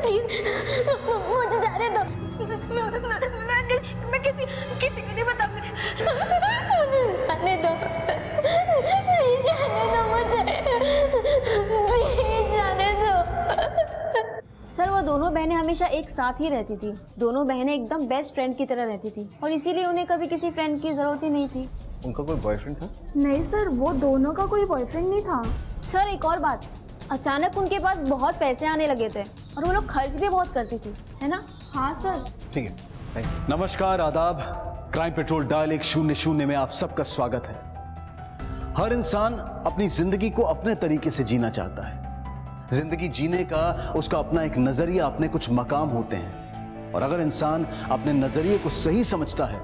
Please मुझे जाने दो। मैं किसी को नहीं बताऊंगी। मुझे जाने दो, प्लीज जाने दो मुझे, प्लीज जाने दो। सर वो दोनों बहनें हमेशा एक साथ ही रहती थी। दोनों बहनें एकदम बेस्ट फ्रेंड की तरह रहती थी और इसीलिए उन्हें कभी किसी फ्रेंड की जरूरत ही नहीं थी। उनका कोई बॉयफ्रेंड था? नहीं सर, वो दोनों का कोई बॉयफ्रेंड नहीं था। सर एक और बात, अचानक उनके पास बहुत पैसे आने लगे थे और वो लोग खर्च भी बहुत करती थी, है ना? हाँ सर। ठीक है, थैंक यू। नमस्कार, आदाब। क्राइम पेट्रोल डायल 100 में आप सबका स्वागत है। हर इंसान अपनी जिंदगी को अपने तरीके से जीना चाहता है। जिंदगी जीने का उसका अपना एक नजरिया, अपने कुछ मकाम होते हैं और अगर इंसान अपने नजरिए को सही समझता है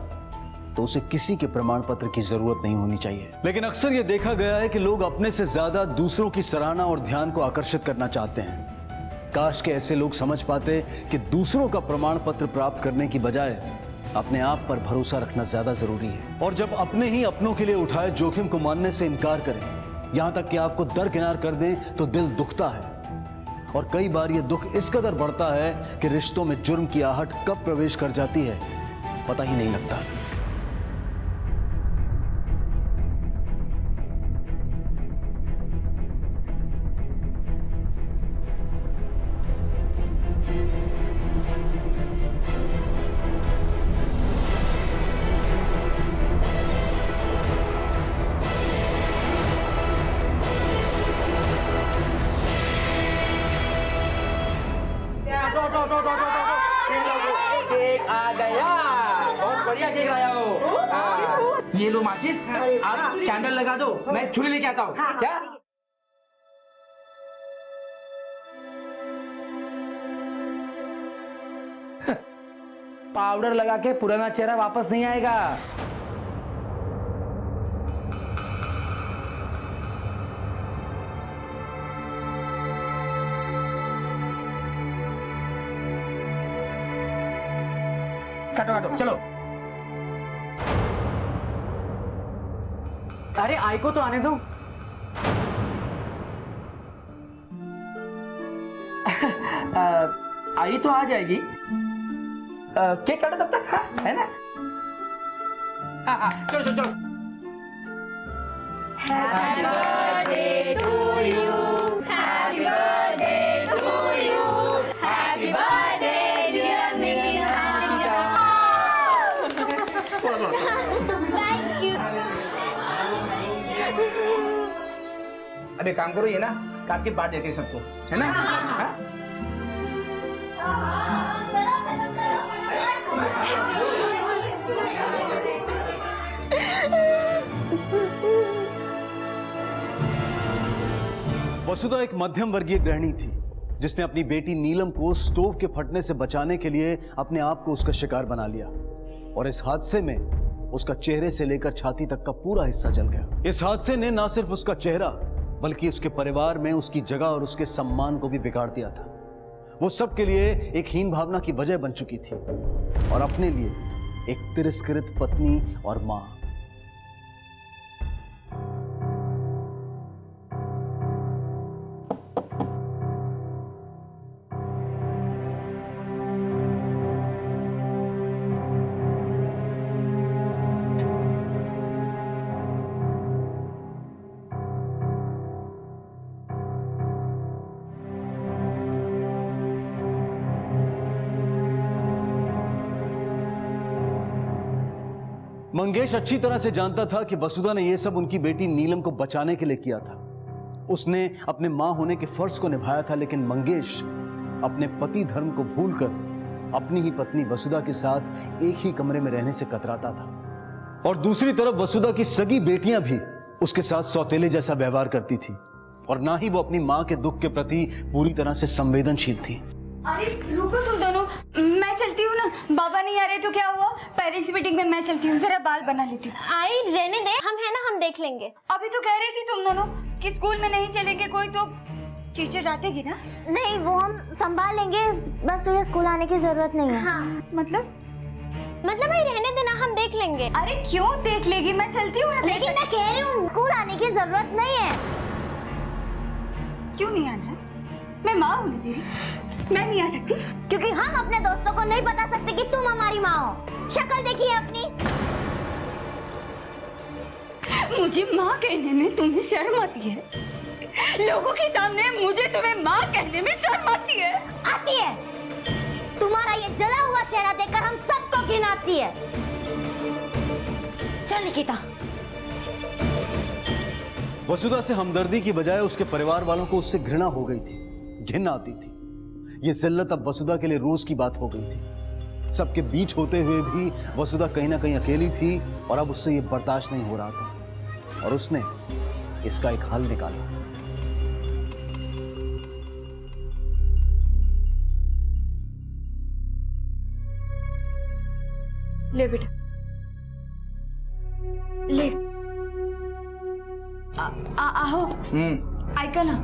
तो उसे किसी के प्रमाण पत्र की जरूरत नहीं होनी चाहिए। लेकिन अक्सर यह देखा गया है कि लोग अपने से ज्यादा दूसरों की सराहना और ध्यान को आकर्षित करना चाहते हैं। काश के ऐसे लोग समझ पाते कि दूसरों का प्रमाण पत्र प्राप्त करने की बजाय अपने आप पर भरोसा रखना ज्यादा जरूरी है। और जब अपने ही अपनों के लिए उठाए जोखिम को मानने से इनकार करें, यहां तक कि आपको दरकिनार कर दें, तो दिल दुखता है। और कई बार यह दुख इस कदर बढ़ता है कि रिश्तों में जुर्म की आहट कब प्रवेश कर जाती है पता ही नहीं लगता। केक आ गया, बहुत बढ़िया केक लाया हो। ये लो माचिस, आप कैंडल लगा दो, मैं छुरी लेके आता हूँ। क्या? पाउडर लगा के पुराना चेहरा वापस नहीं आएगा। काटो काटो, चलो। अरे आई को तो आने दो। आई तो आ जाएगी। केक काटो तब तक, हाँ, है ना? हाँ, चलो चलो चलो। Happy birthday to you, happy birthday to you, happy birthday dear Nikita. Thank you. अब एक काम करो, ये ना काट के बांट देते हैं सबको, है ना? हाँ? वसुधा एक मध्यम वर्गीय गृहिणी थी जिसने अपनी बेटी नीलम को स्टोव के फटने से बचाने के लिए अपने आप को उसका शिकार बना लिया और इस हादसे में उसका चेहरे से लेकर छाती तक का पूरा हिस्सा जल गया। इस हादसे ने न सिर्फ उसका चेहरा बल्कि उसके परिवार में उसकी जगह और उसके सम्मान को भी बिगाड़ दिया था। वो सबके लिए एक हीन भावना की वजह बन चुकी थी और अपने लिए एक तिरस्कृत पत्नी और मां। मंगेश अच्छी तरह से जानता था कि वसुधा ने यह सब उनकी बेटी नीलम को बचाने के लिए किया था। उसने अपने मां होने के फर्ज को निभाया था, लेकिन मंगेश अपने पति धर्म को भूलकर अपनी ही पत्नी वसुधा के साथ एक ही कमरे में रहने से कतराता था। और दूसरी तरफ वसुधा की सगी बेटियां भी उसके साथ सौतेले जैसा व्यवहार करती थी और ना ही वो अपनी मां के दुख के प्रति पूरी तरह से संवेदनशील थी। अरे रुको तुम दोनों, मैं चलती हूँ ना। बाबा नहीं आ रहे तो क्या हुआ? पेरेंट्स मीटिंग में मैं चलती हूँ, जरा बाल बना लेती हूँ। आई रहने दे, हम है ना, हम देख लेंगे। अभी तो कह रही थी तुम दोनों कि स्कूल में नहीं चलेंगे कोई तो टीचर डांटेगी ना। नहीं, वो हम संभाल लेंगे, बस तुझे स्कूल आने की जरूरत नहीं है। हाँ, मतलब भाई रहने देना, हम देख लेंगे। अरे क्यों देख लेगी, मैं चलती हूँ ना। लेकिन मैं कह रही हूँ जरूरत नहीं है। क्यों नहीं आना है? मैं माँ हूँ ना तेरी, मैं नहीं आ सकती? क्योंकि हम अपने दोस्तों को नहीं बता सकते कि तुम हमारी माँ हो। शक्ल देखिए अपनी। मुझे माँ कहने में तुम्हें शर्म आती है? लोगों के सामने मुझे तुम्हें माँ कहने में शर्म आती है? आती है। तुम्हारा ये जला हुआ चेहरा देखकर हम सबको घिन आती है। चल निकिता। वसुधा से हमदर्दी की बजाय उसके परिवार वालों को उससे घृणा हो गई थी, घिन आती थी। ये जिल्लत अब वसुधा के लिए रोज की बात हो गई थी। सबके बीच होते हुए भी वसुधा कहीं ना कहीं अकेली थी और अब उससे ये बर्दाश्त नहीं हो रहा था और उसने इसका एक हल निकाला। ले बेटा, ले। आओ। ऐका ना,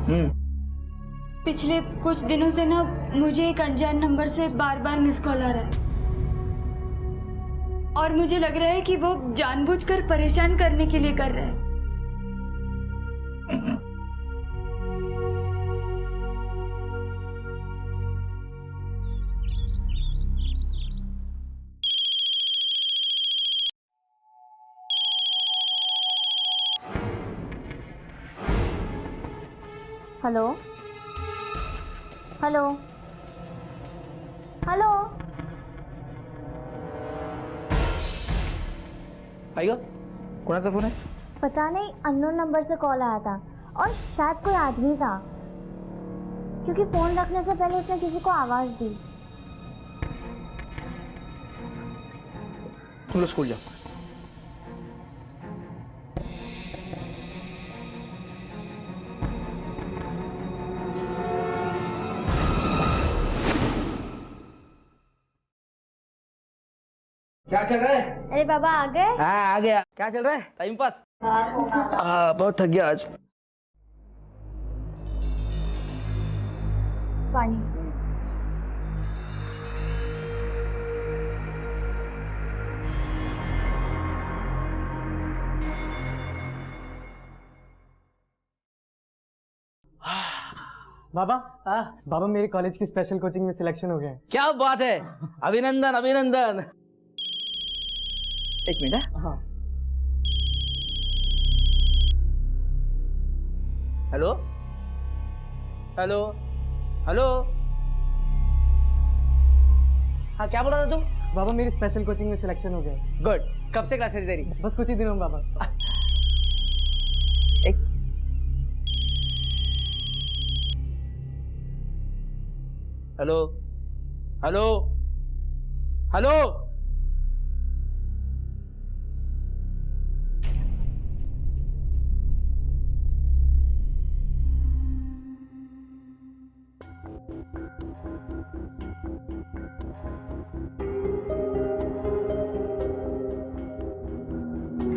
पिछले कुछ दिनों से ना मुझे एक अनजान नंबर से बार बार मिस कॉल आ रहा है और मुझे लग रहा है कि वो जानबूझकर परेशान करने के लिए कर रहा है। Hello hello hello. आइयो, कोणाचा फोन आहे? पता नहीं, अननोन नंबर से कॉल आया था और शायद कोई आदमी था, क्योंकि फोन रखने से पहले उसने किसी को आवाज दी। तुम लोग स्कूल जाओ। क्या चल रहा है? अरे बाबा आ गए? हाँ आ गया। क्या चल रहा है? Time pass? हाँ बहुत थक गया आज। पानी। बाबा बाबा मेरे कॉलेज की स्पेशल कोचिंग में सिलेक्शन हो गया है। क्या बात है, अभिनंदन अभिनंदन। एक मिनट। हाँ हेलो हेलो हेलो। हाँ क्या बोला था तुम? बाबा मेरी स्पेशल कोचिंग में सिलेक्शन हो गया है। गुड। कब से क्लास है तेरी? बस कुछ ही दिनों में बाबा। एक हेलो हेलो हेलो।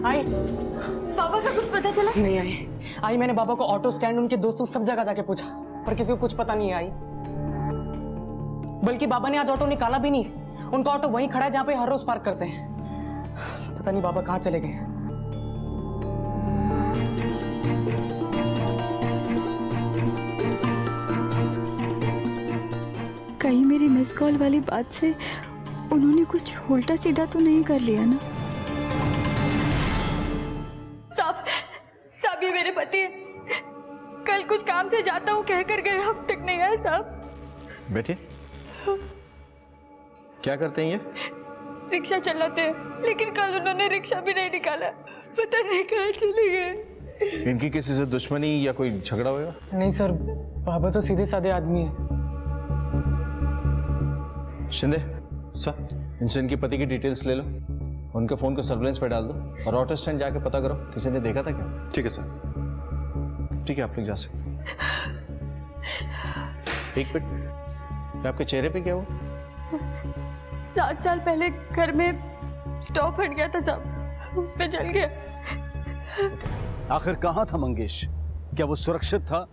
आई बाबा का कुछ पता चला? नहीं आई मैंने बाबा को ऑटो स्टैंड, उनके दोस्तों, सब जगह जाके पूछा पर किसी को कुछ पता नहीं आई। बल्कि बाबा ने आज ऑटो निकाला भी नहीं। उनका ऑटो वहीं खड़ा है जहां पे हर रोज पार्क करते हैं। पता नहीं बाबा कहाँ चले गए। कहीं मेरी मिस कॉल वाली बात से उन्होंने कुछ उल्टा सीधा तो नहीं कर लिया ना? साहब ये मेरे पति है। कल कुछ काम से जाता हूँ कह कर गए, अब तक नहीं आए साहब। बैठिए। क्या करते हैं ये? रिक्शा चलाते हैं, लेकिन कल उन्होंने रिक्शा भी नहीं निकाला। पता नहीं कहाँ चले गए। इनकी किसी से दुश्मनी या कोई झगड़ा हुआ? नहीं सर, बाबा तो सीधे साधे आदमी है। शिंदे सर, इनसे इनके पति की डिटेल्स ले लो, उनके फोन को सर्विलेंस पे डाल दो और ऑटो स्टैंड जाके पता करो किसी ने देखा था क्या। ठीक है सर। ठीक है, आप लोग जा सकते हैं। एक मिनट, आपके चेहरे पे क्या हुआ? 7 साल पहले घर में स्टोव फट गया था साहब, उस पे जल गया। आखिर कहां था मंगेश? क्या वो सुरक्षित था?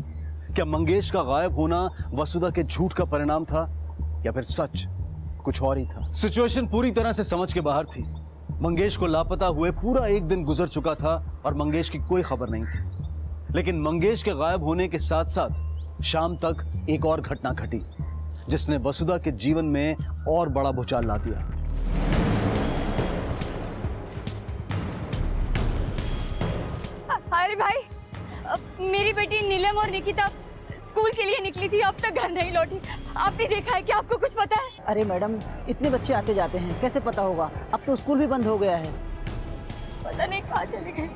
क्या मंगेश का गायब होना वसुधा के झूठ का परिणाम था या फिर सच कुछ और ही था? सिचुएशन पूरी तरह से समझ के बाहर थी। मंगेश को लापता हुए पूरा 1 दिन गुजर चुका था और मंगेश की कोई खबर नहीं थी। लेकिन मंगेश के गायब होने के साथ साथ शाम तक एक और घटना घटी जिसने वसुधा के जीवन में और बड़ा भूचाल ला दिया। अरे भाई, मेरी बेटी नीलम और निकिता स्कूल के लिए निकली थी, अब तक घर नहीं लौटी। आपने देखा है कि आपको कुछ पता है? अरे मैडम, इतने बच्चे आते जाते हैं, कैसे पता होगा? अब तो स्कूल भी बंद हो गया है। पता नहीं कहाँ चले गए।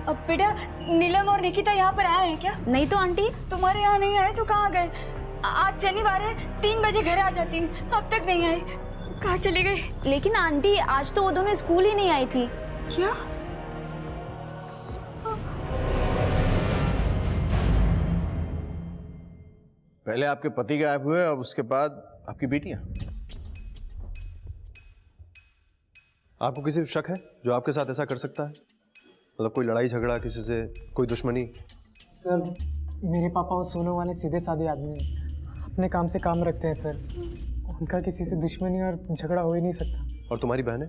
अब बेटा, नीलम और निकिता यहाँ पर आए हैं क्या? नहीं तो आंटी। तुम्हारे यहाँ नहीं आए तो कहाँ गए? आज शनिवार है, 3 बजे घर आ जाती, अब तक नहीं आई। कहाँ चली गई? लेकिन आंटी, आज तो वो दोनों स्कूल ही नहीं आई थी। क्या? पहले आपके पति गायब हुए और उसके बाद आपकी बेटियां। आपको किसी पे शक है जो आपके साथ ऐसा कर सकता है? मतलब कोई लड़ाई झगड़ा किसी से, कोई दुश्मनी? सर, मेरे पापा वो सोनो वाले सीधे साधे आदमी हैं, अपने काम से काम रखते हैं सर। उनका किसी से दुश्मनी और झगड़ा हो ही नहीं सकता। और तुम्हारी बहनें,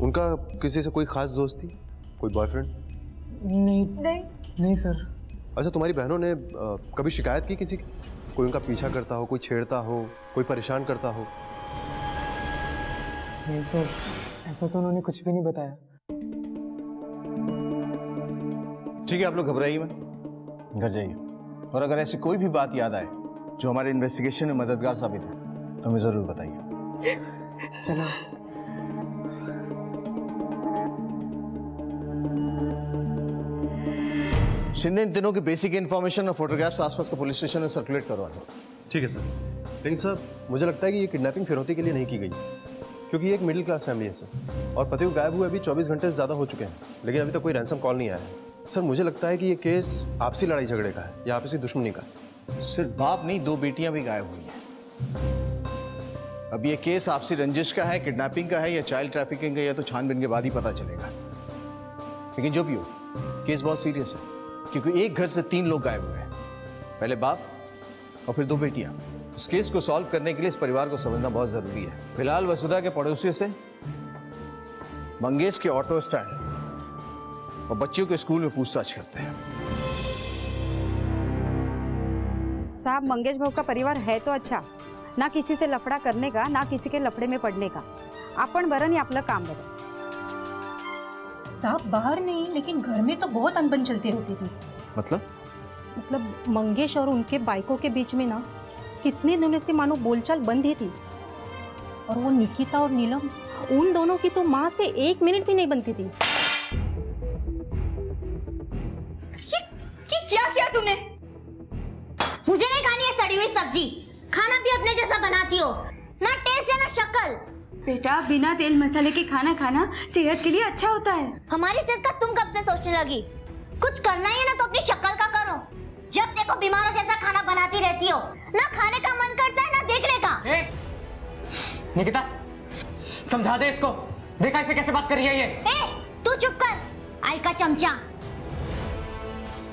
उनका किसी से कोई खास दोस्ती, कोई बॉयफ्रेंड? नहीं सर। अच्छा, तुम्हारी बहनों ने कभी शिकायत की किसी की? कोई उनका पीछा करता हो, कोई छेड़ता हो, कोई परेशान करता हो? नहीं सर, ऐसा तो उन्होंने कुछ भी नहीं बताया। ठीक है, आप लोग घबराइए मत, घर जाइए। और अगर ऐसी कोई भी बात याद आए जो हमारे इन्वेस्टिगेशन में मददगार साबित हो तो हमें जरूर बताइए। चलो। शिंदे, इन दिनों की बेसिक इन्फॉर्मेशन और फोटोग्राफ्स आसपास के पुलिस स्टेशन में सर्कुलेट करवा दो। ठीक है सर। लेकिन सर, मुझे लगता है कि ये किडनैपिंग फिरौती के लिए नहीं की गई, क्योंकि ये एक मिडिल क्लास फैमिली है सर, और पति को गायब हुए अभी 24 घंटे से ज़्यादा हो चुके हैं, लेकिन अभी तक कोई रैंसम कॉल नहीं आया है। सर, मुझे लगता है कि ये केस आपसी लड़ाई झगड़े का है या आपसी दुश्मनी का है। सिर्फ बाप नहीं, 2 बेटियां भी गायब हुई हैं। अब ये केस आपसी रंजिश का है, किडनैपिंग का है या चाइल्ड ट्रैफिकिंग का, या तो छानबीन के बाद ही पता चलेगा। लेकिन जो भी हो, केस बहुत सीरियस है, क्योंकि एक घर से 3 लोग गायब हुए हैं, पहले बाप और फिर 2 बेटियां। इस केस को सॉल्व करने के लिए इस परिवार को समझना बहुत जरूरी है। फिलहाल वसुधा के पड़ोसियों से, मंगेश के ऑटो स्टैंड और बच्चियों के स्कूल में पूछताछ करते हैं। साहब, मंगेश भाऊ का परिवार है तो अच्छा, ना किसी से लफड़ा करने का, ना किसी के लफड़े में पड़ने का। आपण बरं आपलं काम बरं। साहब, बाहर नहीं, लेकिन घर में तो बहुत अनबन चलती रहती थी। मतलब मंगेश और उनके बाइकों के बीच में ना कितने दिनों से मानो बोलचाल बंद ही थी। और वो निकिता और नीलम, उन दोनों की तो माँ से 1 मिनट भी नहीं बनती थी। क्या किया तूने? मुझे नहीं खानी है सड़ी हुई सब्जी। खाना भी अपने जैसा बनाती हो, ना टेस्ट है ना शक्ल। बेटा, बिना तेल मसाले के खाना खाना सेहत के लिए अच्छा होता है। हमारी सेहत का तुम कब से सोचने लगी? कुछ करना ही है ना तो अपनी शक्ल का करो। जब देखो बीमारों जैसा खाना बनाती रहती हो, ना खाने का मन करता है ना देखने का। निकिता, समझा दे इसको। देखा इसे कैसे बात कर रही है ये। तू चुप कर, आई का चमचा।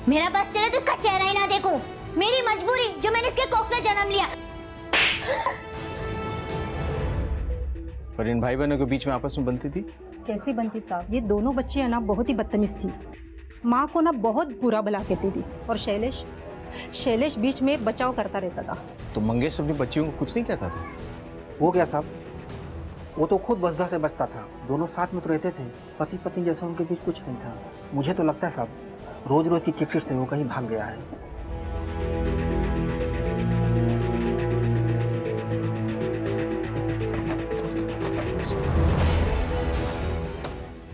मेरा बस चले तो इसका चेहरा ही ना देखूं। मेरी मजबूरी जो मैंने इसके कोख से जन्म लिया। और इन भाई बहनों के बीच में आपस में बनती थी? कैसी बनती साहब, ये दोनों बच्ची है ना बहुत ही बदतमीज थी। माँ को ना बहुत बुरा भला कहती थी। और शैलेश बीच में बचाव करता रहता था। तो मंगेश अपनी बच्चियों को कुछ नहीं कहता था? वो क्या साहब, वो तो खुद वसुधा से बचता था। दोनों साथ में तो रहते थे, पति पत्नी जैसा उनके बीच कुछ नहीं था। मुझे तो लगता है साहब, रोज रोज की चिटचिट से वो कहीं भाग गया है।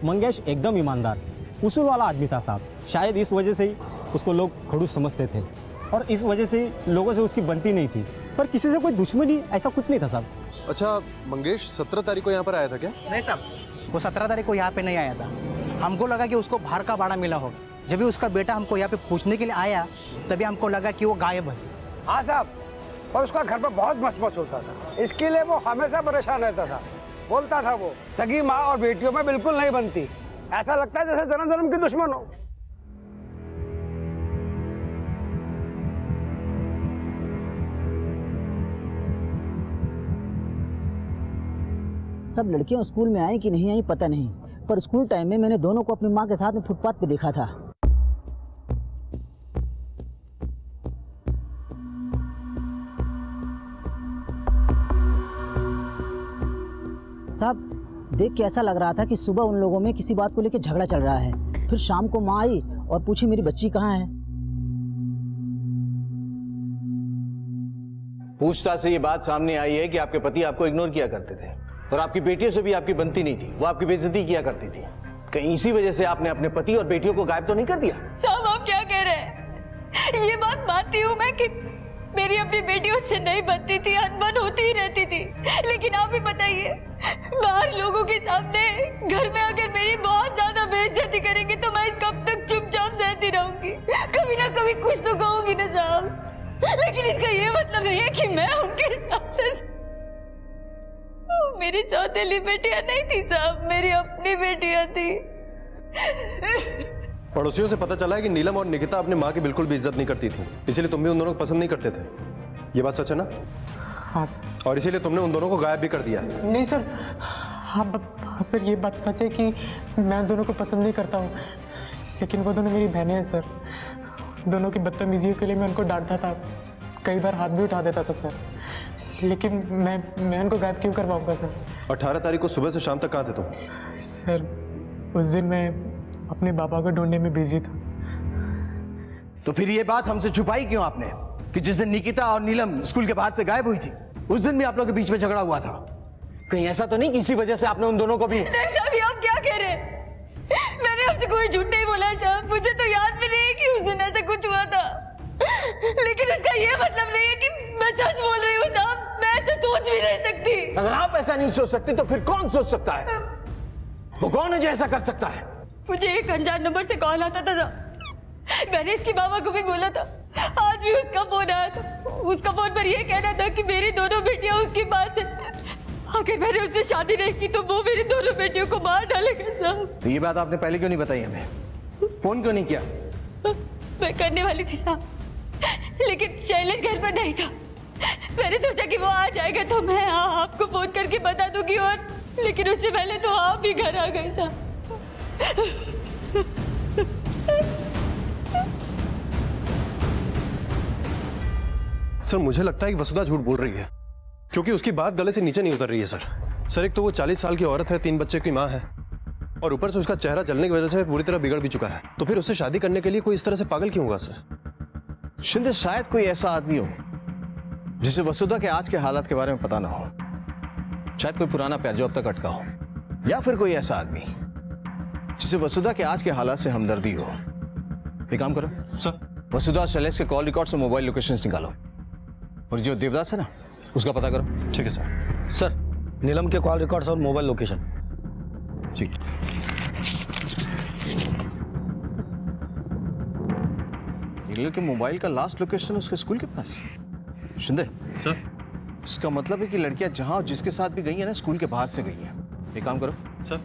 मंगेश एकदम ईमानदार, उसूल वाला आदमी था साहब। शायद इस वजह से ही उसको लोग खड़ूस समझते थे, और इस वजह से लोगों से उसकी बनती नहीं थी। पर किसी से कोई दुश्मनी ऐसा कुछ नहीं था साहब। अच्छा, मंगेश 17 तारीख को यहाँ पर आया था क्या? नहीं साहब, वो 17 तारीख को यहाँ पे नहीं आया था। हमको लगा कि उसको बाहर का बाड़ा मिला हो। जब भी उसका बेटा हमको यहाँ पे पूछने के लिए आया, तभी हमको लगा कि वो गायब है। हाँ साहब, और उसका घर पर बहुत मस्त होता था। इसके लिए वो हमेशा परेशान रहता था। बोलता था वो सगी माँ और बेटियों में बिल्कुल नहीं बनती। ऐसा लगता है जैसे जन्म जन्म की दुश्मन हो। सब लड़कियां स्कूल में आई कि नहीं आई पता नहीं, पर स्कूल टाइम में मैंने दोनों को अपनी माँ के साथ में फुटपाथ पे देखा था। साहब देख के ऐसा लग रहा था कि सुबह उन लोगों में किसी बात को लेकर झगड़ा चल रहा है। फिर शाम को माँ आई और पूछी मेरी बच्ची कहाँ है। पूछताछ से ये बात सामने आई है कि आपके पति आपको इग्नोर किया करते थे और आपकी बेटियों से भी आपकी बनती नहीं थी, वो आपकी बेइज्जती किया करती थी। कहीं इसी वजह से आपने अपने पति और बेटियों को गायब तो नहीं कर दिया? साहब आप क्या कह रहे हैं? ये बात मानती हूँ मैं कि मेरी अपनी बेटियों से नहीं बनती थी, अनबन होती ही रहती थी, लेकिन आप ही बताइए, बाहर लोगों के सामने घर में अगर मेरी बहुत ज्यादा बेइज्जती करेंगे तो मैं कब तक चुपचाप सहती रहूंगी? कभी ना कभी कुछ तो कहूंगी ना साहब। लेकिन इसका ये मतलब नहीं है कि मैं उनके सामने, मेरी सौतेली बेटियां नहीं थी साहब, मेरी अपनी बेटियां थी। पड़ोसियों से पता चला है कि नीलम और निकिता अपनी माँ की बिल्कुल भी इज्जत नहीं करती थी, इसीलिए तुम भी उन दोनों को पसंद नहीं करते थे। ये बात सच है ना? हाँ सर। और इसीलिए तुमने उन दोनों को गायब भी कर दिया? नहीं सर, हाँ सर, ये बात सच है कि मैं दोनों को पसंद नहीं करता हूँ, लेकिन वो दोनों मेरी बहनें हैं सर। दोनों की बदतमीजियों के लिए मैं उनको डांटता था, कई बार हाथ भी उठा देता था सर, लेकिन मैं उनको गायब क्यों करवाऊंगा सर? 18 तारीख को सुबह से शाम तक कहाँ थे तुम? सर उस दिन मैं अपने बाबा को ढूंढने में बिजी था। तो फिर ये बात हमसे छुपाई क्यों आपने कि जिस दिन निकिता और नीलम स्कूल के बाहर से गायब हुई थी उस दिन भी आप लोगों के बीच में झगड़ा हुआ था? कहीं ऐसा तो नहीं कि इसी वजह से आपने उन दोनों को भी? नहीं साहब, आप क्या कह रहे हैं? मैंने आपसे कोई झूठ नहीं बोला साहब, मुझे तो याद भी नहीं है कि उस दिन ऐसा कुछ हुआ था, लेकिन इसका ये मतलब नहीं है कि मैं सच बोल रही हूँ साहब। मैं ऐसा सोच भी नहीं सकती। अगर आप ऐसा नहीं सोच सकते तो फिर कौन सोच सकता है? वो कौन है जो ऐसा कर सकता है? मुझे एक अनजान नंबर से कॉल आता था साहब, मैंने इसकी मामा को भी बोला था, आज भी उसका फोन आया था। उसका फोन पर यह कहना था कि मेरी दोनों बेटियां उसके पास है, अगर मैंने उससे शादी नहीं की तो वो मेरी दोनों बेटियों को मार डालेगा साहब। तो ये बात आपने पहले क्यों नहीं बताई हमें? फोन क्यों नहीं किया? मैं करने वाली थी साहब, लेकिन शैलेश घर पर नहीं था। मैंने सोचा कि वो आ जाएगा तो मैं आपको फोन करके बता दूंगी, और लेकिन उससे पहले तो आप भी घर आ गए था। सर मुझे लगता है कि वसुधा झूठ बोल रही है, क्योंकि उसकी बात गले से नीचे नहीं उतर रही है सर। एक तो वो 40 साल की औरत है, 3 बच्चे की माँ है, और ऊपर से उसका चेहरा जलने की वजह से पूरी तरह बिगड़ भी चुका है। तो फिर उससे शादी करने के लिए कोई इस तरह से पागल क्यों होगा सर? शिंदे, शायद कोई ऐसा आदमी हो जिसे वसुधा के आज के हालात के बारे में पता ना हो। शायद कोई पुराना प्यार जो अब तक अटका हो, या फिर कोई ऐसा आदमी जिसे वसुधा के आज के हालात से हमदर्दी हो। एक काम करो सर, वसुधा और शैलेश के कॉल रिकॉर्ड से मोबाइल लोकेशंस निकालो, और जो देवदास है ना उसका पता करो। ठीक है सर। सर नीलम के कॉल रिकॉर्ड्स और मोबाइल लोकेशन। ठीक। नीलम के मोबाइल का लास्ट लोकेशन उसके स्कूल के पास। शिंदे सर, इसका मतलब है कि लड़कियां जहां और जिसके साथ भी गई है ना, स्कूल के बाहर से गई हैं। एक काम करो सर,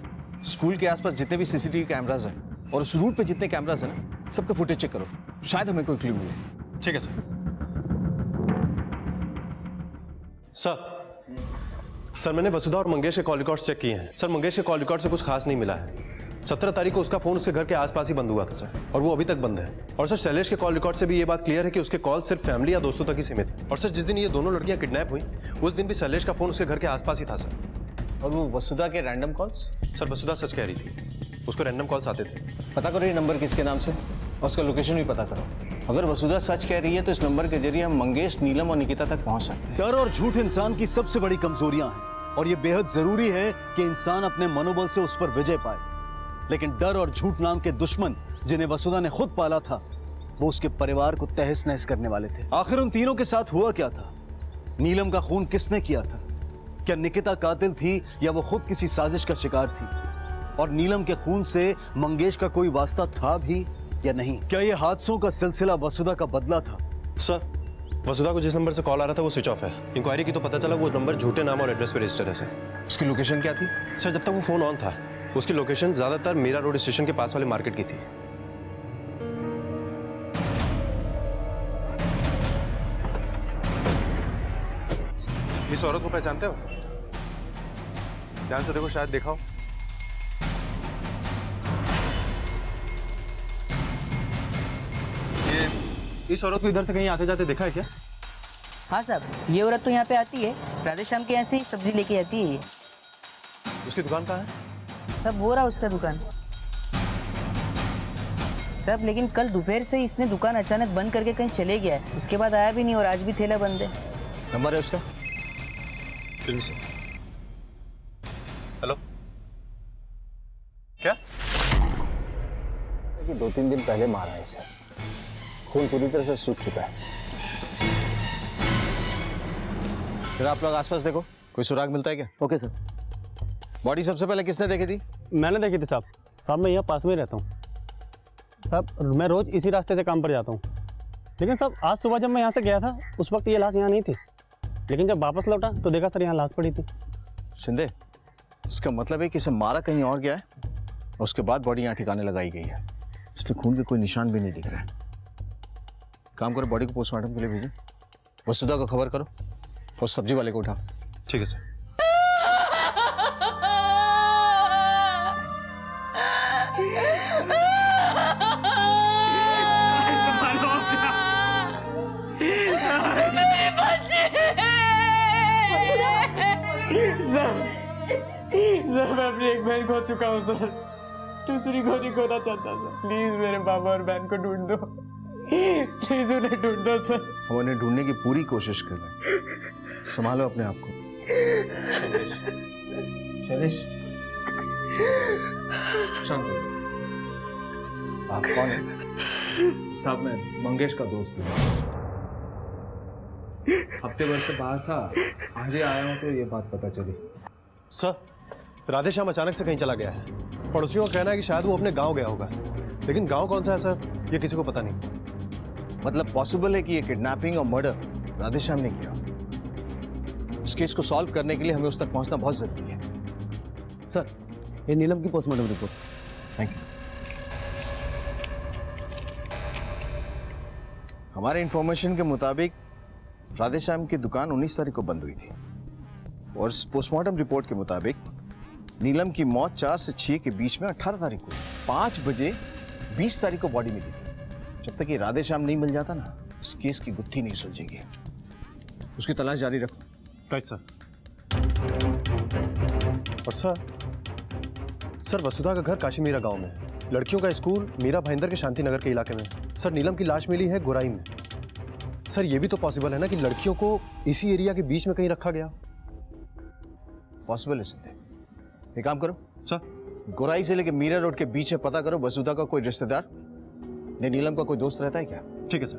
स्कूल के आसपास जितने भी सीसीटीवी कैमरास हैं और उस रूट पे जितने कैमरास हैं ना, सबका फुटेज चेक करो, शायद हमें कोई क्लू मिले। ठीक है सर। सर मैंने वसुधा और मंगेश के कॉल रिकॉर्ड्स चेक किए हैं सर। मंगेश के कॉल रिकॉर्ड से कुछ खास नहीं मिला है। 17 तारीख को उसका फोन उसके घर के आसपास ही बंद हुआ था सर, और वो अभी तक बंद है। और सर शैलेश के कॉल रिकॉर्ड से भी ये बात क्लियर है कि उसके कॉल सिर्फ फैमिली या दोस्तों तक ही सीमित है। और सर जिस दिन ये दोनों लड़कियां किडनैप हुई उस दिन भी शैलेश का फोन उसके घर के आसपास ही था सर। और वो वसुधा के रैंडम कॉल्स? सर वसुधा सच कह रही थी, उसको रैंडम कॉल्स आते थे। पता करो ये नंबर किसके नाम से, और उसका लोकेशन भी पता करो। अगर वसुधा सच कह रही है तो इस नंबर के जरिए हम मंगेश, नीलम और निकिता तक पहुंच सकते हैं। डर और झूठ इंसान की सबसे बड़ी कमजोरियां हैं, और ये बेहद जरूरी है कि इंसान अपने मनोबल से उस पर विजय पाए। लेकिन डर और झूठ नाम के दुश्मन जिन्हें वसुधा ने खुद पाला था, वो उसके परिवार को तहस नहस करने वाले थे। आखिर उन तीनों के साथ हुआ क्या था? नीलम का खून किसने किया था? क्या निकिता कातिल थी या वो खुद किसी साजिश का शिकार थी? और नीलम के खून से मंगेश का कोई वास्ता था भी या नहीं? क्या ये हादसों का सिलसिला वसुधा का बदला था? सर वसुधा को जिस नंबर से कॉल आ रहा था वो स्विच ऑफ है। इंक्वायरी की तो पता चला वो नंबर झूठे नाम और एड्रेस पे रजिस्टर है सर। उसकी लोकेशन क्या थी? सर जब तक वो फोन ऑन था उसकी लोकेशन ज्यादातर मीरा रोड स्टेशन के पास वाले मार्केट की थी। इस औरत को पहचानते हो? ध्यान से देखो, शायद देखा हो। ये इस औरत को इधर से कहीं आते जाते देखा है क्या? हाँ साहब, ये औरत तो यहाँ पे आती है, राधे श्याम के यहाँ से ही सब्जी लेके आती है ये। उसकी दुकान कहाँ है? सब वो रहा उसका दुकान साहब, लेकिन कल दोपहर से इसने दुकान अचानक बंद करके कहीं चले गया है, उसके बाद आया भी नहीं और आज भी ठेला बंद है। नंबर है उसका? हेलो, क्या? कि 2-3 दिन पहले मारा है इसे, खून पूरी तरह से सूख चुका है। फिर आप लोग आसपास देखो, कोई सुराग मिलता है क्या? Okay sir. बॉडी सबसे पहले किसने देखी थी? मैंने देखी थी साहब। साहब मैं यहाँ पास में ही रहता हूँ साहब, मैं रोज इसी रास्ते से काम पर जाता हूँ। लेकिन साहब आज सुबह जब मैं यहाँ से गया था उस वक्त ये लाश यहाँ नहीं थी, लेकिन जब वापस लौटा तो देखा सर यहाँ लाश पड़ी थी। शिंदे, इसका मतलब है कि इसे मारा कहीं और गया है, उसके बाद बॉडी यहाँ ठिकाने लगाई गई है, इसलिए खून के कोई निशान भी नहीं दिख रहा है। काम करो, बॉडी को पोस्टमार्टम के लिए भेजो, वसुधा को खबर करो और सब्जी वाले को उठाओ। ठीक है सर। सर मैं अपनी एक बहन खो चुका हूँ सर, दूसरी को नहीं खोना चाहता सर। प्लीज मेरे बाबा और बहन को ढूंढ दो, प्लीज उन्हें ढूंढ दो सर। हम उन्हें ढूंढने की पूरी कोशिश कर रहे हैं, संभालो अपने आप को। शैलेश, शांत हो। आप कौन है? साहब मैं मंगेश का दोस्त हूँ। हफ्ते भर से बाहर था, आज ही आया हूँ तो ये बात पता चली। सर, राधे श्याम अचानक से कहीं चला गया है। पड़ोसियों का कहना है कि शायद वो अपने गांव गया होगा, लेकिन गांव कौन सा है सर, ये किसी को पता नहीं। मतलब पॉसिबल है कि ये किडनैपिंग और मर्डर राधे श्याम ने किया। इस केस को सॉल्व करने के लिए हमें उस तक पहुंचना बहुत जरूरी है। सर ये नीलम की पोस्टमार्टम रिपोर्ट। Thank you. हमारे इंफॉर्मेशन के मुताबिक राधे श्याम की दुकान 19 तारीख को बंद हुई थी और पोस्टमार्टम रिपोर्ट के मुताबिक नीलम की मौत 4 से 6 के बीच में 18 तारीख को, 5 बजे 20 तारीख को बॉडी मिली थी। जब तक ये राधे श्याम नहीं मिल जाता ना, इस केस की गुत्थी नहीं सुलझेगी। उसकी तलाश जारी रखो। Right sir. और सर वसुधा का घर काशीमीरा गांव में है, लड़कियों का स्कूल मीरा भाईंदर के शांति नगर के इलाके में। सर नीलम की लाश मिली है गोराई में। सर ये भी तो पॉसिबल है ना कि लड़कियों को इसी एरिया के बीच में कहीं रखा गया। पॉसिबल है सिद्धे। एक काम करो सर, गोराई से लेके मीरा रोड के बीच में पता करो वसुधा का कोई रिश्तेदार या नीलम का कोई दोस्त रहता है क्या? ठीक है सर।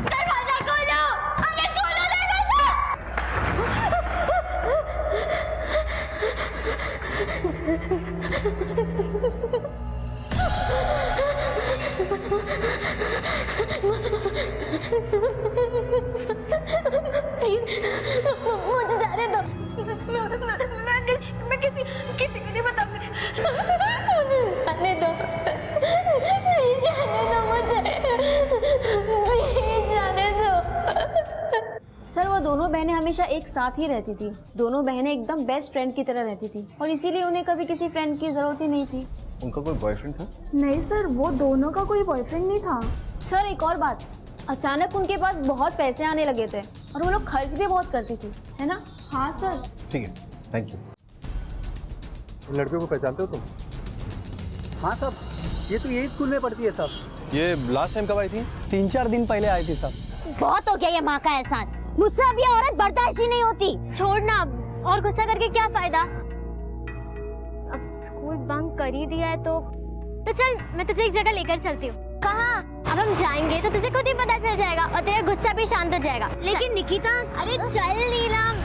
दरवाजा खोलो, अरे खोलो दरवाजा। प्लीज मुझे जाने दो, मैं किसी को नहीं बताऊंगी। मुझे जाने दो, प्लीज जाने दो मुझे, प्लीज जाने दो। सर वो दोनों बहनें हमेशा एक साथ ही रहती थी, दोनों बहनें एकदम बेस्ट फ्रेंड की तरह रहती थी और इसीलिए उन्हें कभी किसी फ्रेंड की जरूरत ही नहीं थी। उनका कोई बॉयफ्रेंड था? नहीं सर, वो दोनों का कोई बॉयफ्रेंड नहीं था। सर एक और बात, अचानक उनके पास बहुत पैसे आने लगे थे और वो लोग खर्च भी बहुत करती थी, है ना? हाँ सर। ठीक है, थैंक यू। लड़कियों को पहचानते हो तुम? हाँ साहब, ये तो यही स्कूल में पढ़ती है साहब। ये लास्ट टाइम कब आई थी? 3-4 दिन पहले आई थी साहब। बहुत हो गया ये माँ का एहसान, मुझसे अब ये औरत बर्दाश्त ही नहीं होती। छोड़ना अब, और गुस्सा करके क्या फायदा। अब स्कूल बंक कर ही दिया है तो चल मैं तुझे एक जगह लेकर चलती हूँ। कहाँ? अब हम जाएंगे तो तुझे खुद ही पता चल जाएगा और तेरा गुस्सा भी शांत हो जाएगा। लेकिन निकिता, अरे चल नीलम।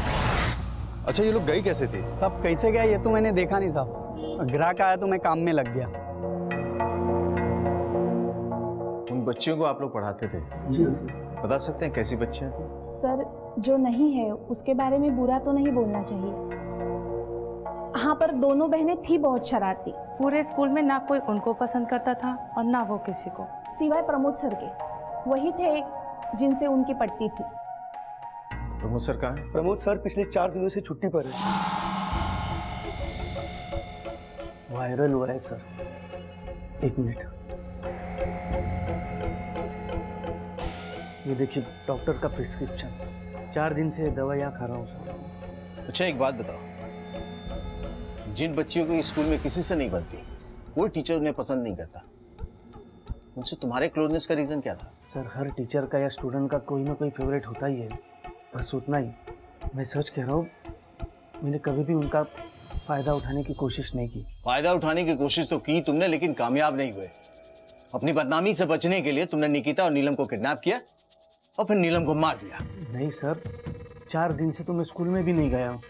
अच्छा ये लोग गई कैसे थे? साहब कैसे गया ये तो मैंने देखा नहीं साहब, ग्राहक आया तो मैं काम में लग गया। उन बच्चियों को आप लोग पढ़ाते थे, बता सकते हैं कैसी बच्चियां थी? सर जो नहीं है उसके बारे में बुरा तो नहीं बोलना चाहिए। हाँ पर दोनों बहनें थी बहुत शरारती। पूरे स्कूल में ना कोई उनको पसंद करता था और ना वो किसी को, सिवाय प्रमोद सर के। वही थे जिनसे उनकी पटती थी। प्रमोद सर कहाँ है? प्रमोद सर पिछले 4 दिनों से छुट्टी पर है। वायरल हुआ है सर। 1 मिनट, ये देखिए डॉक्टर का प्रिस्क्रिप्शन। 4 दिन से दवाइयाँ खा रहा हूँ सर। अच्छा एक बात बताओ, जिन बच्चियों को स्कूल में किसी से नहीं बनती, कोई टीचर उन्हें पसंद नहीं करता, उनसे तुम्हारे क्लोजनेस का रीजन क्या था? सर हर टीचर का या स्टूडेंट का कोई ना कोई फेवरेट होता ही है, बस उतना ही। मैं सच कह रहा हूँ, मैंने कभी भी उनका फायदा उठाने की कोशिश नहीं की। फायदा उठाने की कोशिश तो की तुमने, लेकिन कामयाब नहीं हुए। अपनी बदनामी से बचने के लिए तुमने निकिता और नीलम को किडनैप किया और फिर नीलम को मार दिया। नहीं सर, 4 दिन से तो मैं स्कूल में भी नहीं गया हूँ,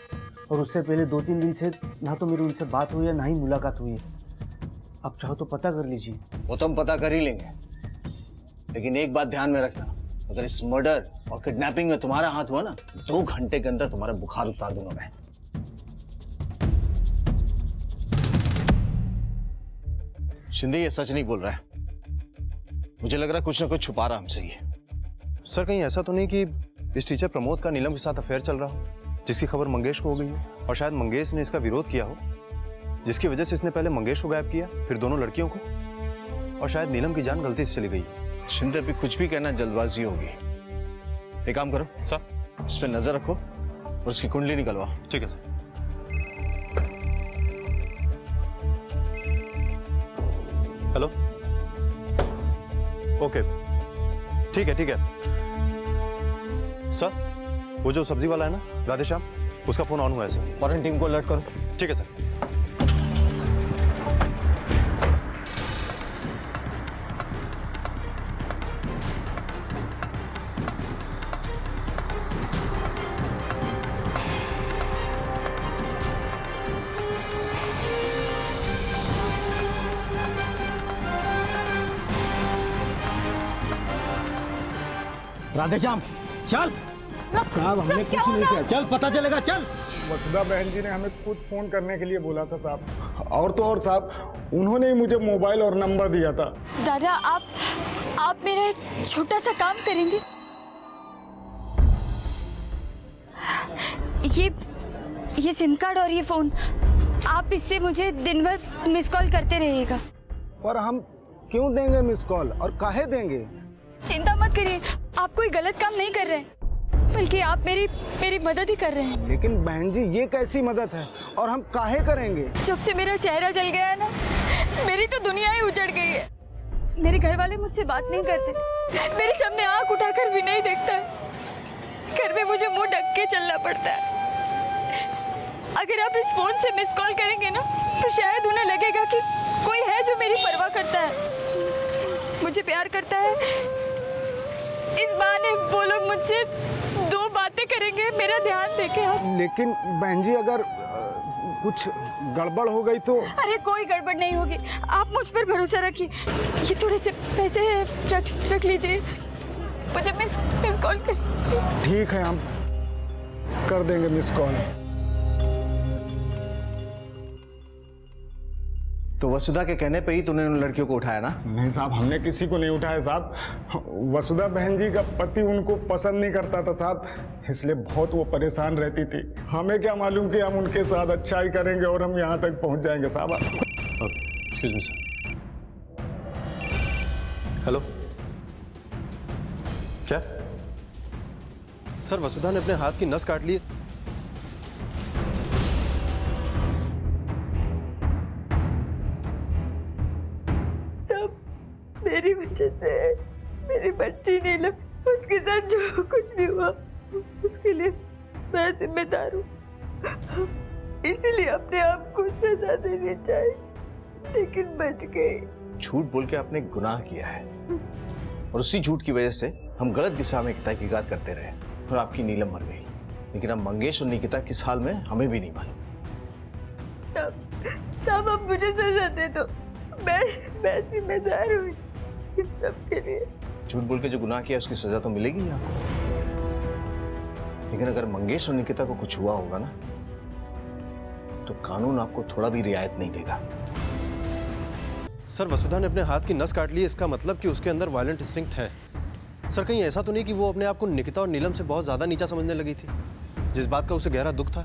और उससे पहले 2-3 दिन से ना तो मेरी उनसे बात हुई है ना ही मुलाकात हुई है। आप चाहो तो पता कर लीजिए। वो तो हम पता कर ही लेंगे, लेकिन एक बात ध्यान में रखना, अगर इस मर्डर और किडनैपिंग में तुम्हारा हाथ हुआ ना, 2 घंटे के अंदर तुम्हारा बुखार उतार दूंगा मैं। शिंदे ये सच नहीं बोल रहा है, मुझे लग रहा है कुछ ना कुछ छुपा रहा हमसे ये। सर कहीं ऐसा तो नहीं कि इस टीचर प्रमोद का नीलम के साथ अफेयर चल रहा हो, जिसकी खबर मंगेश को हो गई हो, और शायद मंगेश ने इसका विरोध किया हो, जिसकी वजह से इसने पहले मंगेश को गायब किया, फिर दोनों लड़कियों को, और शायद नीलम की जान गलती से चली गई। शिंदे अभी कुछ भी कहना जल्दबाजी होगी। एक काम करो सर, इस पे नजर रखो और उसकी कुंडली निकलवाओ। ठीक है सर। हेलो, ओके, ठीक है सर। वो जो सब्जी वाला है ना राधेश्याम, उसका फोन ऑन हुआ है सर। फॉरेन टीम को अलर्ट करो। ठीक है सर। राधेश्याम चल। साहब हमने कुछ नहीं किया, चल पता चलेगा, चल। वसुधा बहन जी ने हमें खुद फोन करने के लिए बोला था साहब, और तो और साहब उन्होंने ही मुझे मोबाइल और नंबर दिया था। दादा आप मेरा एक छोटा सा काम करेंगे? ये सिम कार्ड और ये फोन, आप इससे मुझे दिन भर मिस कॉल करते रहिएगा। पर हम क्यों देंगे मिस कॉल, और काहे देंगे? चिंता मत करिए, आप कोई गलत काम नहीं कर रहे हैं, बल्कि आप मेरी मदद ही कर रहे हैं। लेकिन बहन जी ये कैसी मदद है, और हम काहे करेंगे? जब से मेरा चेहरा जल गया है ना, मेरी तो दुनिया ही उजड़ गई है। मेरे घर वाले मुझसे बात नहीं करते, मेरे सामने आंख उठाकर भी नहीं देखता है। घर में मुझे मुंह ढक के चलना पड़ता है। अगर आप इस फोन से मिस कॉल करेंगे ना, तो शायद उन्हें लगेगा कि कोई है जो मेरी परवाह करता है, मुझे प्यार करता है। इस बहाने वो लोग मुझसे 2 बातें करेंगे, मेरा ध्यान देके आप। लेकिन बहन जी अगर कुछ गड़बड़ हो गई तो? अरे कोई गड़बड़ नहीं होगी, आप मुझ पर भरोसा रखिए। ये थोड़े से पैसे रख लीजिए, मुझे मिस कॉल कर। ठीक है, हम कर देंगे मिस कॉल। तो वसुधा के कहने पे ही तूने उन लड़कियों को उठाया ना? नहीं साहब, हमने किसी को नहीं उठाया साहब। वसुधा बहन जी का पति उनको पसंद नहीं करता था साहब, इसलिए बहुत वो परेशान रहती थी। हमें क्या मालूम कि हम उनके साथ अच्छा ही करेंगे और हम यहाँ तक पहुँच जाएंगे साहब। Excuse me sir. हेलो, क्या सर वसुधा ने अपने हाथ की नस काट ली? मेरी वजह से मेरी बच्ची नीलम, उसके साथ जो कुछ भी हुआ उसके लिए मैं जिम्मेदार हूँ, इसीलिए अपने आप को सजा देनी चाहिए, लेकिन बच गई। झूठ बोल के आपने गुनाह किया है, और उसी झूठ की वजह से हम गलत दिशा में तहकीकात करते रहे और आपकी नीलम मर गई। लेकिन अब मंगेश और निकिता किस हाल में हमें भी नहीं मालूम। साहब अब मुझे सजा दे दो, मैं जिम्मेदार हूँ इन सब के लिए। झूठ बोल के जो गुनाह किया उसकी सजा तो मिलेगी आपको, लेकिन अगर मंगेश और निकिता को कुछ हुआ होगा ना, तो कानून आपको थोड़ा भी रियायत नहीं देगा। सर वसुधा ने अपने हाथ की नस काट ली, इसका मतलब कि उसके अंदर वायलेंट इंस्टिंक्ट है। सर कहीं ऐसा तो नहीं कि वो अपने आप को निकिता और नीलम से बहुत ज़्यादा नीचा समझने लगी थी, जिस बात का उसे गहरा दुख था?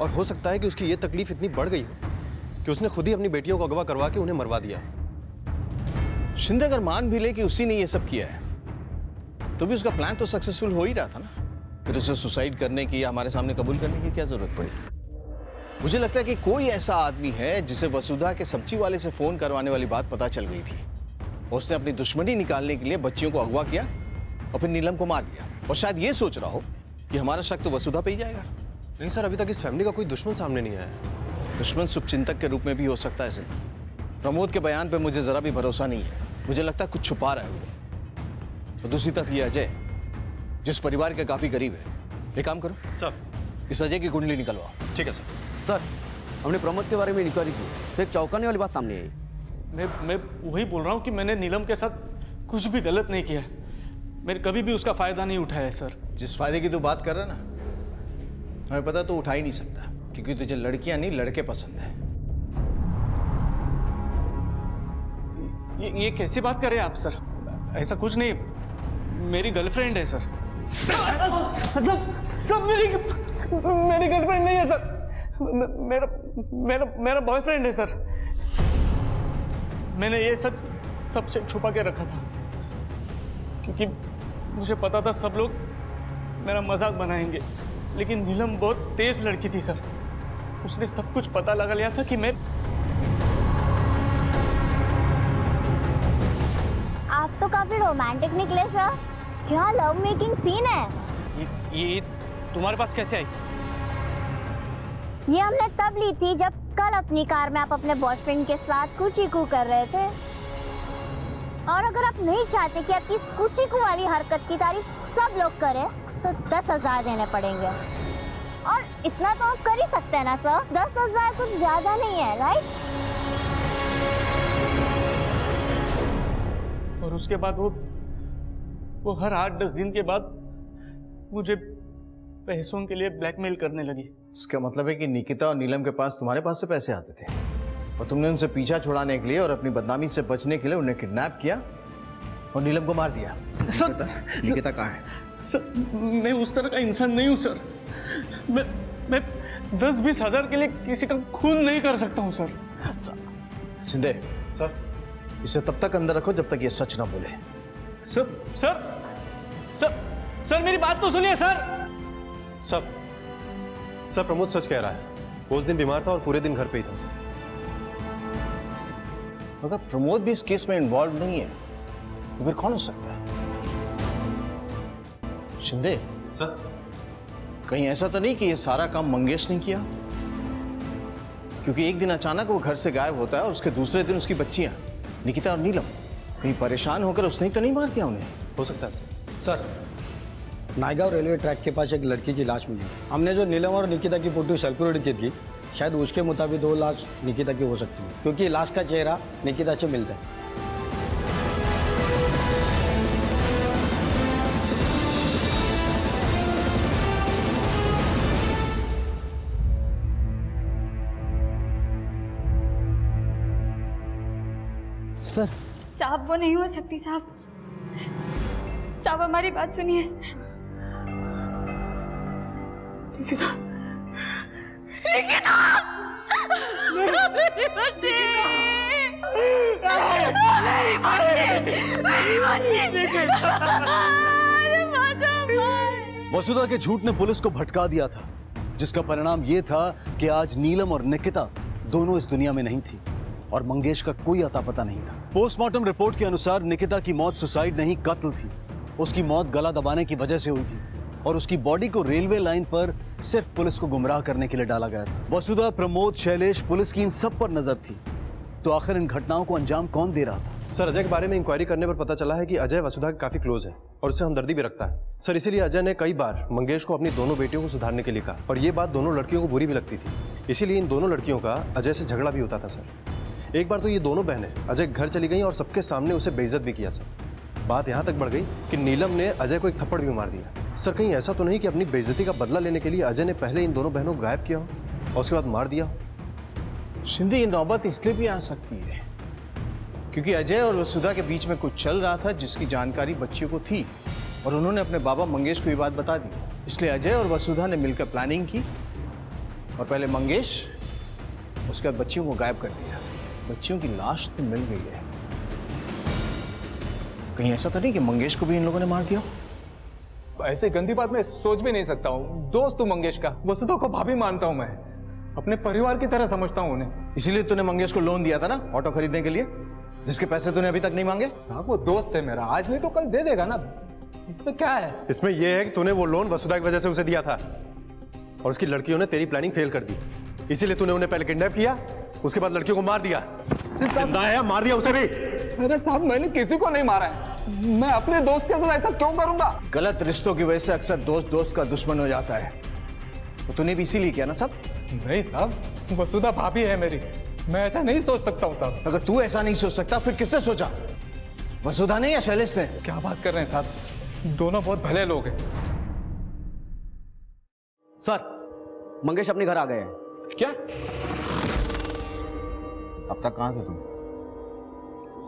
और हो सकता है कि उसकी ये तकलीफ इतनी बढ़ गई हो कि उसने खुद ही अपनी बेटियों को अगवा करवा के उन्हें मरवा दिया। शिंदे अगर मान भी ले कि उसी ने ये सब किया है, तो भी उसका प्लान तो सक्सेसफुल हो ही रहा था ना। फिर उसे सुसाइड करने की या हमारे सामने कबूल करने की क्या जरूरत पड़ी? मुझे लगता है कि कोई ऐसा आदमी है जिसे वसुधा के सब्जी वाले से फोन करवाने वाली बात पता चल गई थी और उसने अपनी दुश्मनी निकालने के लिए बच्चियों को अगवा किया और फिर नीलम को मार दिया, और शायद ये सोच रहा हो कि हमारा शक तो वसुधा पे ही जाएगा। नहीं सर, अभी तक इस फैमिली का कोई दुश्मन सामने नहीं आया। दुश्मन शुभचिंतक के रूप में भी हो सकता है सर। प्रमोद के बयान पे मुझे जरा भी भरोसा नहीं है। मुझे लगता है कुछ छुपा रहा है वो। और दूसरी तरफ ये अजय, जिस परिवार के काफी करीब है। एक काम करो सर, इस अजय की कुंडली निकलवाओ। ठीक है सर। सर, हमने प्रमोद के बारे में इंक्वायरी की तो एक चौंकाने वाली बात सामने आई। मैं वही बोल रहा हूँ कि मैंने नीलम के साथ कुछ भी गलत नहीं किया। मैंने कभी भी उसका फायदा नहीं उठाया सर। जिस फायदे की तू बात कर रहा ना, हमें पता तो उठा ही नहीं सकता, क्योंकि तुझे लड़कियां नहीं लड़के पसंद है। ये कैसी बात कर रहे हैं आप सर? ऐसा कुछ नहीं, मेरी गर्लफ्रेंड है सर। सब मेरी गर्लफ्रेंड नहीं है सर, मेरा बॉयफ्रेंड है सर। मैंने ये सच सबसे छुपा के रखा था, क्योंकि मुझे पता था सब लोग मेरा मजाक बनाएंगे। लेकिन नीलम बहुत तेज लड़की थी सर, उसने सब कुछ पता लगा लिया था कि मैं। आप तो काफी रोमांटिक निकले सर, क्या लव मेकिंग सीन है? ये तुम्हारे पास कैसे आई? ये हमने तब ली थी जब कल अपनी कार में आप अपने बॉयफ्रेंड के साथ कुची-कू कर रहे थे। और अगर आप नहीं चाहते कि आपकी कुची-कू वाली हरकत की तारीफ सब लोग करें, तो 10,000 देने पड़ेंगे। और इतना तो आप कर ही सकते हैं ना सर? 10,000 कुछ ज्यादा नहीं है, राइट? और उसके बाद वो हर 8-10 दिन के बाद मुझे पैसों के लिए ब्लैकमेल करने लगी। इसका मतलब है कि निकिता और नीलम के पास तुम्हारे पास से पैसे आते थे और तुमने उनसे पीछा छुड़ाने के लिए और अपनी बदनामी से बचने के लिए उन्हें किडनैप किया और नीलम को मार दिया। निकिता कहाँ है? सर, मैं उस तरह का इंसान नहीं हूँ सर। मैं 10-20 हज़ार के लिए किसी का खून नहीं कर सकता हूँ सर। शिंदे सर, इसे तब तक अंदर रखो जब तक ये सच ना बोले। सर सर सर सर मेरी बात तो सुनिए सर। सर प्रमोद सच कह रहा है, वो उस दिन बीमार था और पूरे दिन घर पे ही था सर। अगर प्रमोद भी इस केस में इन्वॉल्व नहीं है तो फिर कौन हो सकता है? शिंदे सर, कहीं ऐसा तो नहीं कि ये सारा काम मंगेश ने किया? क्योंकि एक दिन अचानक वो घर से गायब होता है और उसके दूसरे दिन उसकी बच्चियां निकिता और नीलम, कहीं परेशान होकर उसने तो नहीं मार दिया उन्हें? हो सकता है सर, नायगांव रेलवे ट्रैक के पास एक लड़की की लाश मिली। हमने जो नीलम और निकिता की फोटो सर्कुलेट की थी, शायद उसके मुताबिक 2 लाश निकिता की हो सकती है, क्योंकि लाश का चेहरा निकिता से मिलता है। सर साहब वो नहीं हो सकती साहब। साहब हमारी बात सुनिए। निकिता, निकिता, मेरी बच्ची, मेरी बच्ची। वसुधा के झूठ ने पुलिस को भटका दिया था, जिसका परिणाम यह था कि आज नीलम और निकिता दोनों इस दुनिया में नहीं थी और मंगेश का कोई अता पता नहीं था। पोस्टमार्टम रिपोर्ट के अनुसार निकिता की मौत सुसाइड नहीं, कत्ल थी। उसकी मौत गला दबाने की वजह से हुई थी और उसकी बॉडी को रेलवे लाइन पर सिर्फ पुलिस को गुमराह करने के लिए डाला गया था। वसुधा, प्रमोद, शैलेश, पुलिस की इन सब पर नजर थी। तो आखिर इन घटनाओं को अंजाम कौन दे रहा था? सर, अजय के बारे में इंक्वायरी करने पर पता चला है कि अजय वसुधा के काफी क्लोज है और उससे हमदर्दी भी रखता है सर। इसीलिए अजय ने कई बार मंगेश को अपनी दोनों बेटियों को सुधारने के लिए कहा और ये बात दोनों लड़कियों को बुरी भी लगती थी। इसीलिए इन दोनों लड़कियों का अजय से झगड़ा भी होता था सर। एक बार तो ये दोनों बहनें अजय घर चली गई और सबके सामने उसे बेइज्जत भी किया सर। बात यहाँ तक बढ़ गई कि नीलम ने अजय को एक थप्पड़ भी मार दिया। सर, कहीं ऐसा तो नहीं कि अपनी बेइज्जती का बदला लेने के लिए अजय ने पहले इन दोनों बहनों को गायब किया हो और उसके बाद मार दिया हो? शिंदे, ये नौबत इसलिए भी आ सकती है क्योंकि अजय और वसुधा के बीच में कुछ चल रहा था जिसकी जानकारी बच्चियों को थी और उन्होंने अपने बाबा मंगेश को ये बात बता दी। इसलिए अजय और वसुधा ने मिलकर प्लानिंग की और पहले मंगेश, उसके बाद बच्चियों को गायब कर दिया। बच्चियों की लाश तो मिल गई है। कहीं ऐसा तो नहीं कि मंगेश को भी इन लोगों ने मार दिया? ऐसे गंदी बात मैं सोच भी नहीं सकता हूँ। दोस्त हूँ मंगेश का, वसुधा को भाभी मानता हूँ मैं, अपने परिवार की तरह समझता हूँ उन्हें। इसीलिए तूने मंगेश को लोन दिया था ना ऑटो खरीदने के लिए, जिसके पैसे तूने अभी तक नहीं मांगे? साहब वो दोस्त है मेरा, आज नहीं तो कल दे देगा ना, इसमें क्या है? इसमें यह है कि तूने वो लोन वसुधा की वजह से उसे दिया था और उसकी लड़कियों ने तेरी प्लानिंग फेल कर दी, इसीलिए तूने उन्हें पहले किडनैप किया, उसके बाद लड़कियों को मार दिया। जिंदा है, मार दिया उसे भी। अरे साहब मैंने किसी को नहीं मारा है, मैं अपने दोस्त के साथ ऐसा क्यों करूंगा? गलत रिश्तों की वजह से अक्सर दोस्त दोस्त का दुश्मन हो जाता है, तो तूने भी इसीलिए किया ना सब? नहीं साहब, वसुधा भाभी है मेरी, मैं ऐसा नहीं सोच सकता हूँ साहब। अगर तू ऐसा नहीं सोच सकता फिर किसने सोचा? वसुधा ने या शैलेश ने? क्या बात कर रहे हैं साहब, दोनों बहुत भले लोग हैं। सर मंगेश अपने घर आ गए हैं। क्या? अब तक कहाँ थे तुम?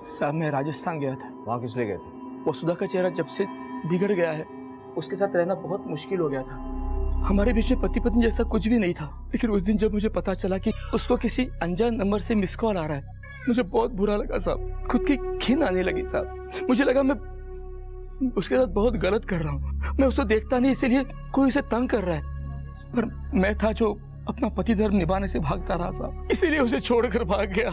साहब मैं राजस्थान गया था। वहाँ किस लिए गए थे? वसुधा का चेहरा जब से बिगड़ गया है, उसके साथ रहना बहुत मुश्किल हो गया था। हमारे बीच में पति पत्नी जैसा कुछ भी नहीं था, लेकिन उस दिन जब मुझे पता चला कि उसको किसी अनजान नंबर से मिस कॉल आ रहा है, मुझे बहुत बुरा लगा साहब। खुद की घिन आने लगी साहब। मुझे लगा मैं उसके साथ बहुत गलत कर रहा हूँ। मैं उसको देखता नहीं, इसीलिए कोई उसे तंग कर रहा है, पर मैं था जो अपना पति धर्म निभाने से भागता रहा साहब, इसीलिए उसे छोड़कर भाग गया।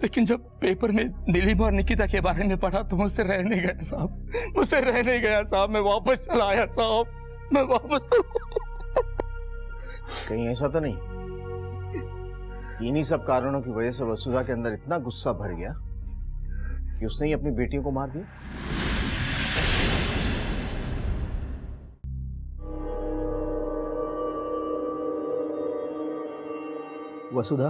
लेकिन जब पेपर में नीलिमा और निकिता के बारे में पढ़ा तो मुझसे रह नहीं गया साहब, मुझसे रह नहीं गया साहब। मैं वापस चला आया साहब, मैं वापस। कहीं ऐसा तो नहीं इन्हीं सब कारणों की वजह से वसुधा के अंदर इतना गुस्सा भर गया कि उसने ही अपनी बेटियों को मार दिया? वसुधा,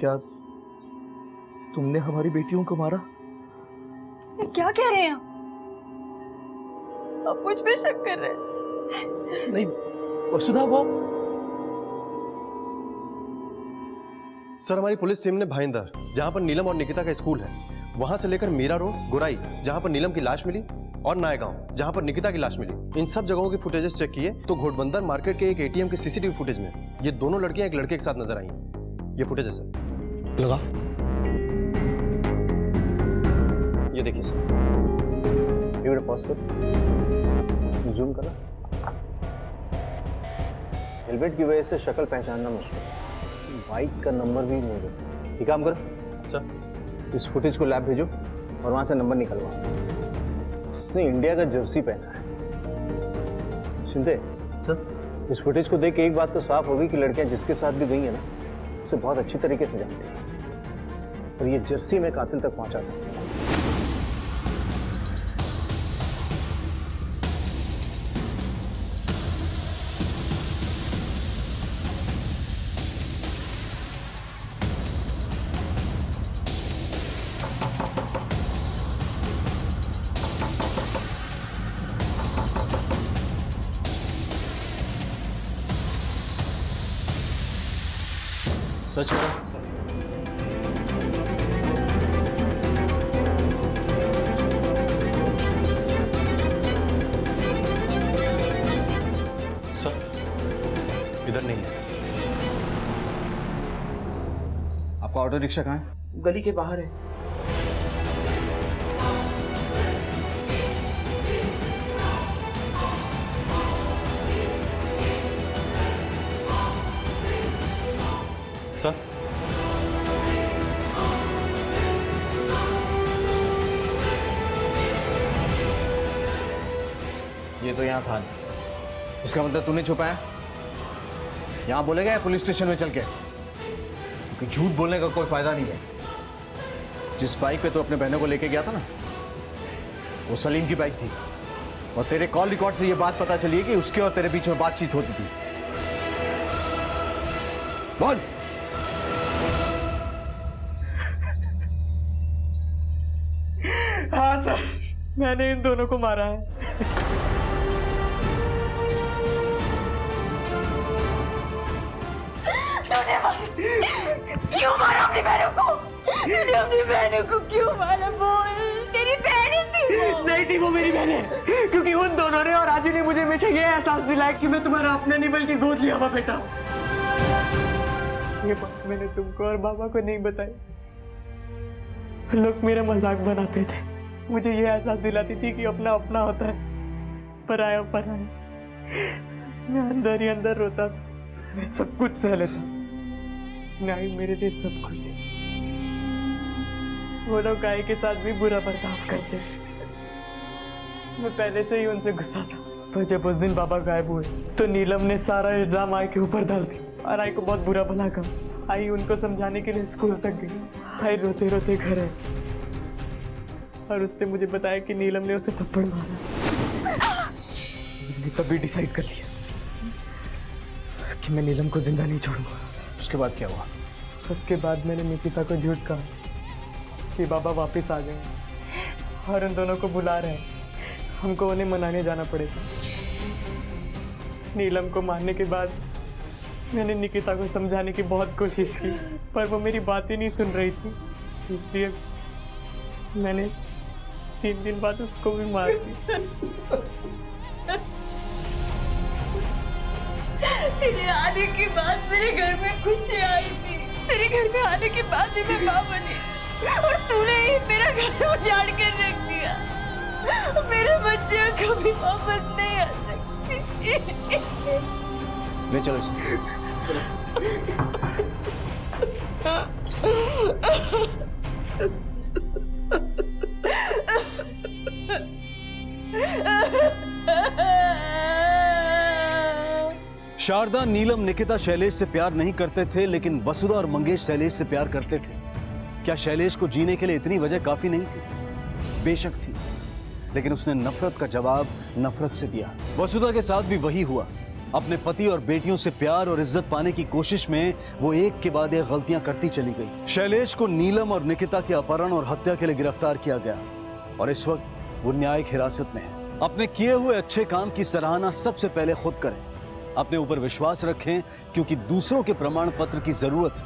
क्या तुमने हमारी बेटियों को मारा? क्या कह रहे हैं आप मुझ पे शक कर रहे हैं? नहीं वसुधा, वो सर हमारी पुलिस टीम ने भाईंदर, जहां पर नीलम और निकिता का स्कूल है, वहां से लेकर मीरा रोड, गुराई, जहां पर नीलम की लाश मिली, और नायगांव, जहां पर निकिता की लाश मिली, इन सब जगहों की फुटेजेस चेक किए तो घोड़बंदर मार्केट के एक एटीएम के सीसीटीवी फुटेज में ये दोनों लड़कियां एक लड़के के साथ नजर आई। ये फुटेज है सर। लगा? ये देखिए सर, ये पॉज कर, जूम करा। हेलमेट की वजह से शक्ल पहचानना मुश्किल, बाइक का नंबर भी नहीं देता। एक काम करो सर, इस फुटेज को लैब भेजो और वहां से नंबर निकलवाओ। उसने इंडिया का जर्सी पहना है। सुनते सर, इस फुटेज को देख के एक बात तो साफ होगी कि लड़कियां जिसके साथ भी गई है ना, उसे बहुत अच्छी तरीके से जानती है और ये जर्सी में कातिल तक पहुंचा सकती है। सच है सर, इधर नहीं है। आपका ऑटो रिक्शा कहाँ है? गली के बाहर है। सर, ये तो यहाँ था नहीं, इसका मतलब तूने छुपाया? यहाँ बोलेगा या पुलिस स्टेशन में चल के? क्योंकि झूठ बोलने का कोई फायदा नहीं है। जिस बाइक पे तू अपने बहनों को लेके गया था ना, वो सलीम की बाइक थी और तेरे कॉल रिकॉर्ड से ये बात पता चली है कि उसके और तेरे बीच में बातचीत होती थी। बोल। हाँ सर, मैंने इन दोनों को मारा है। क्यों मारा अपनी बहनों को क्यों मारा? बोल, तेरी बहन थी वो। नहीं थी वो मेरी बहनें, क्योंकि उन दोनों ने और राजू ने मुझे हमेशा ये एहसास दिलाया कि मैं तुम्हारा अपना नहीं बल्कि गोद लिया हुआ बेटा। ये बात मैंने तुमको और बाबा को नहीं बताई। लोग मेरा मजाक बनाते थे, मुझे ये एहसास दिलाती थी कि अपना अपना होता है, पराया पराया। मैं अंदर ही अंदर रोता था, मैं सब कुछ सह लेता, नाई मेरे लिए सब कुछ। वो लोग गाय के साथ भी बुरा बर्ताव करते थे, मैं पहले से ही उनसे गुस्सा था। पर जब उस दिन बाबा गायब हुए तो नीलम ने सारा इल्जाम आई के ऊपर डाल दी और आई को बहुत बुरा भला कहा। आई उनको समझाने के लिए स्कूल तक गई, आई रोते रोते घर आई और उसने मुझे बताया कि नीलम ने उसे थप्पड़ मारा। मैंने तभी डिसाइड कर लिया कि मैं नीलम को जिंदा नहीं छोड़ूंगा। उसके बाद क्या हुआ? उसके बाद मैंने निकिता को झूठ कहा कि बाबा वापस आ गए और उन दोनों को बुला रहे हैं, हमको उन्हें मनाने जाना पड़ेगा। नीलम को मारने के बाद मैंने निकिता को समझाने की बहुत कोशिश की, पर वो मेरी बात ही नहीं सुन रही थी, इसलिए मैंने 3 दिन बाद उसको भी मार दिया। तेरे आने के बाद मेरे घर में खुशी आई थी, तेरे घर में आने के बाद ही मैं माँ बनी और तूने ही मेरा घर उजाड़ कर रख दिया। मेरे बच्चे कभी वापस नहीं आ सकते। ले चलो इसे। शारदा, नीलम, निकिता शैलेश से प्यार नहीं करते थे, लेकिन वसुधा और मंगेश शैलेश से प्यार करते थे। क्या शैलेश को जीने के लिए इतनी वजह काफी नहीं थी? बेशक थी, लेकिन उसने नफरत का जवाब नफरत से दिया। वसुधा के साथ भी वही हुआ। अपने पति और बेटियों से प्यार और इज्जत पाने की कोशिश में वो एक के बाद एक गलतियां करती चली गई। शैलेश को नीलम और निकिता के अपहरण और हत्या के लिए गिरफ्तार किया गया और इस वक्त वो न्यायिक हिरासत में है। अपने किए हुए अच्छे काम की सराहना सबसे पहले खुद करें, अपने ऊपर विश्वास रखें, क्योंकि दूसरों के प्रमाण पत्र की जरूरत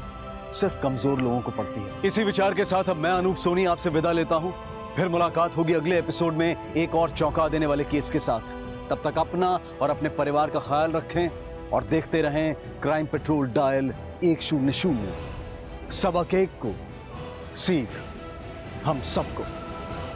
सिर्फ कमजोर लोगों को पड़ती है। इसी विचार के साथ अब मैं अनूप सोनी आपसे विदा लेता हूं। फिर मुलाकात होगी अगले एपिसोड में एक और चौंका देने वाले केस के साथ। तब तक अपना और अपने परिवार का ख्याल रखें और देखते रहें क्राइम पेट्रोल डायल 100। सबक एक को, सीख हम सबको।